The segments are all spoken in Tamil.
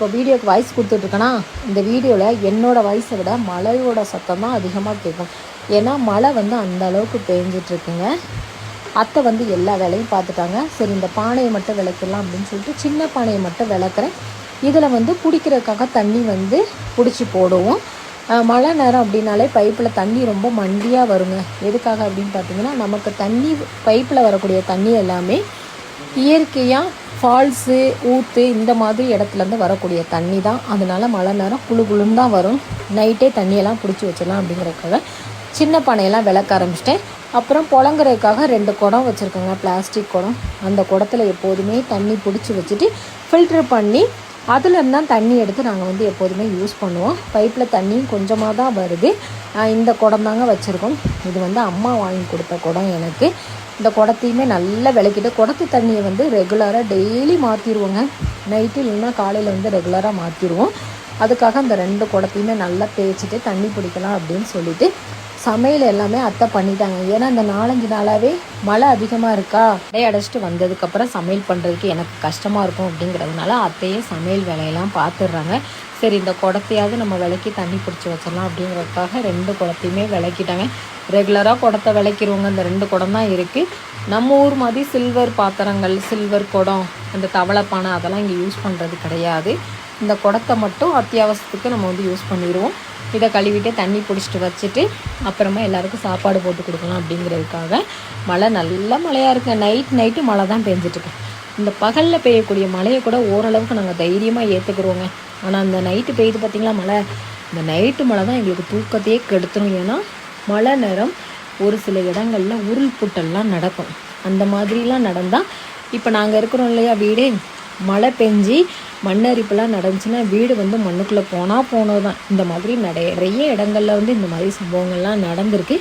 இப்போ வீடியோக்கு வாய்ஸ் கொடுத்துட்ருக்கேன்னா இந்த வீடியோவில் என்னோடய வாய்ஸை விட மழையோட சத்தம் தான் அதிகமாக கேட்கும். ஏன்னா மழை வந்து அந்த அளவுக்கு பேஞ்சிட்ருக்குங்க. அத்தை வந்து எல்லா வேலையும் பார்த்துட்டாங்க. சரி இந்த பானையை மட்டும் விளக்கிடலாம் அப்படின்னு சொல்லிட்டு சின்ன பானையை மட்டும் விளக்குறேன். இதில் வந்து குடிக்கிறதுக்காக தண்ணி வந்து பிடிச்சி போடுவோம். மழை நேரம் அப்படின்னாலே பைப்பில் தண்ணி ரொம்ப மண்டியாக வருங்க. எதுக்காக அப்படின்னு பார்த்தீங்கன்னா நமக்கு தண்ணி பைப்பில் வரக்கூடிய தண்ணி எல்லாமே இயற்கையாக ஃபால்ஸு ஊற்று இந்த மாதிரி இடத்துலேருந்து வரக்கூடிய தண்ணி தான். அதனால் மழை நேரம் குளுன்னு தான் வரும். நைட்டே தண்ணியெல்லாம் பிடிச்சி வச்சிடலாம் அப்படிங்கிறதுக்காக சின்ன பானையெல்லாம் விளக்க ஆரம்பிச்சிட்டேன். அப்புறம் புழங்குறதுக்காக 2 குடம் வச்சுருக்கோங்க, பிளாஸ்டிக் குடம். அந்த குடத்துல எப்போதுமே தண்ணி பிடிச்சி வச்சுட்டு ஃபில்ட்ரு பண்ணி அதுலேருந்து தான் தண்ணி எடுத்து நாங்கள் வந்து எப்போதுமே யூஸ் பண்ணுவோம். பைப்பில் தண்ணியும் கொஞ்சமாக தான் வருது. இந்த குடம் தாங்க வச்சுருக்கோம். இது வந்து அம்மா வாங்கி கொடுத்த குடம் எனக்கு. இந்த குடத்தையுமே நல்லா விளக்கிட்டு குடத்து தண்ணியை வந்து ரெகுலராக டெய்லி மாற்றிடுவோங்க. நைட்டு இல்லைன்னா காலையில் வந்து ரெகுலராக மாற்றிடுவோம். அதுக்காக அந்த 2 குடத்தையுமே நல்லா தேய்ச்சிட்டு தண்ணி பிடிக்கலாம் அப்படின்னு சொல்லிவிட்டு சமையல் எல்லாமே அத்தை பண்ணிட்டாங்க. ஏன்னா இந்த 4-5 நாளாகவே மழை அதிகமாக இருக்கா, அடையை அடைச்சிட்டு வந்ததுக்கப்புறம் சமையல் பண்ணுறதுக்கு எனக்கு கஷ்டமாக இருக்கும் அப்படிங்கிறதுனால அத்தையே சமையல் வேலையெல்லாம் பார்த்துடுறாங்க. சரி இந்த குடத்தையாவது நம்ம விளக்கி தண்ணி பிடிச்சி வச்சிடலாம் அப்படிங்கிறதுக்காக 2 குடத்தையுமே விளக்கிட்டாங்க. ரெகுலராக குடத்தை விளக்கிடுவோங்க. இந்த 2 குடம் தான் இருக்குது. நம்ம ஊர் மாதிரி சில்வர் பாத்திரங்கள், சில்வர் குடம், அந்த தவளைப்பானை அதெல்லாம் இங்கே யூஸ் பண்ணுறது கிடையாது. இந்த குடத்தை மட்டும் அத்தியாவசியத்துக்கு நம்ம வந்து யூஸ் பண்ணிடுவோம். இதை கழுவிட்டு தண்ணி பிடிச்சிட்டு வச்சுட்டு அப்புறமா எல்லாேருக்கும் சாப்பாடு போட்டு கொடுக்கலாம் அப்படிங்கிறதுக்காக. மழை நல்ல மழையாக இருக்குது. நைட்டு மழை தான் பெஞ்சிட்ருக்கு. இந்த பகலில் பெய்யக்கூடிய மழையை கூட ஓரளவுக்கு நாங்கள் தைரியமாக ஏற்றுக்குருவோங்க. ஆனால் அந்த நைட்டு பெய்யுது பார்த்திங்களா மழை, இந்த நைட்டு மழை தான் எங்களுக்கு தூக்கத்தையே கெடுத்துரும். ஏன்னா மழை நேரம் ஒரு சில இடங்களில் உருள் புட்டெல்லாம் நடக்கும். அந்த மாதிரிலாம் நடந்தால் இப்போ நாங்கள் இருக்கிறோம் இல்லையா வீடு, மழை பெஞ்சி மண்ணரிப்பெல்லாம் நடந்துச்சுன்னா வீடு வந்து மண்ணுக்குள்ளே போனது தான். இந்த மாதிரி நிறைய இடங்களில் வந்து இந்த மாதிரி சம்பவங்கள்லாம் நடந்திருக்கு.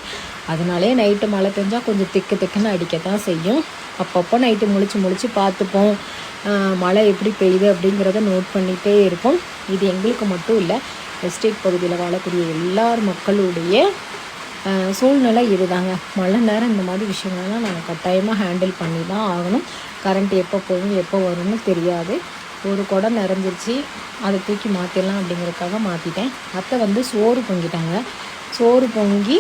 அதனாலே நைட்டு மழை பெஞ்சால் கொஞ்சம் திக்குன்னு அடிக்கத்தான் செய்யும். அப்பப்போ நைட்டு முழிச்சு பார்த்துப்போம். மழை எப்படி பெய்யுது அப்படிங்கிறத நோட் பண்ணிகிட்டே இருப்போம். இது எங்களுக்கு மட்டும் இல்லை, எஸ்டேட் பகுதியில் வாழக்கூடிய எல்லார் மக்களுடைய சூழ்நிலை இதுதாங்க. மழை நேரம் இந்த மாதிரி விஷயங்கள்லாம் நாங்கள் கட்டாயமாக ஹேண்டில் பண்ணி தான் ஆகணும். கரண்ட் எப்போ போகும் எப்போ வரும்னு தெரியாது. ஒரு குடம் நிறைஞ்சிருச்சு, அதை தூக்கி மாற்றிடலாம் அப்படிங்கிறதுக்காக மாற்றிட்டேன். அத்தை வந்து சோறு பொங்கிட்டாங்க. சோறு பொங்கி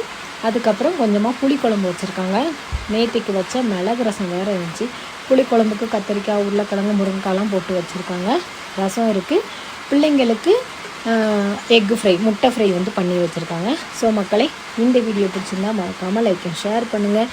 அதுக்கப்புறம் கொஞ்சமாக புளிக்குழம்பு வச்சுருக்காங்க. நேற்றுக்கு வச்ச மிளகு ரசம் வேறு இருந்துச்சு. புளிக்குழம்புக்கு கத்திரிக்காய், உருளைக்கிழங்கு, முருங்கைக்காய்லாம் போட்டு வச்சுருக்காங்க. ரசம் இருக்குது. பிள்ளைங்களுக்கு எக்கு ஃப்ரை, முட்டை ஃப்ரை வந்து பண்ணி வச்சுருக்காங்க. ஸோ மக்களே, இந்த வீடியோ பிடிச்சிருந்தா மறக்காமல் லைக் அண்ட் ஷேர் பண்ணுங்கள்.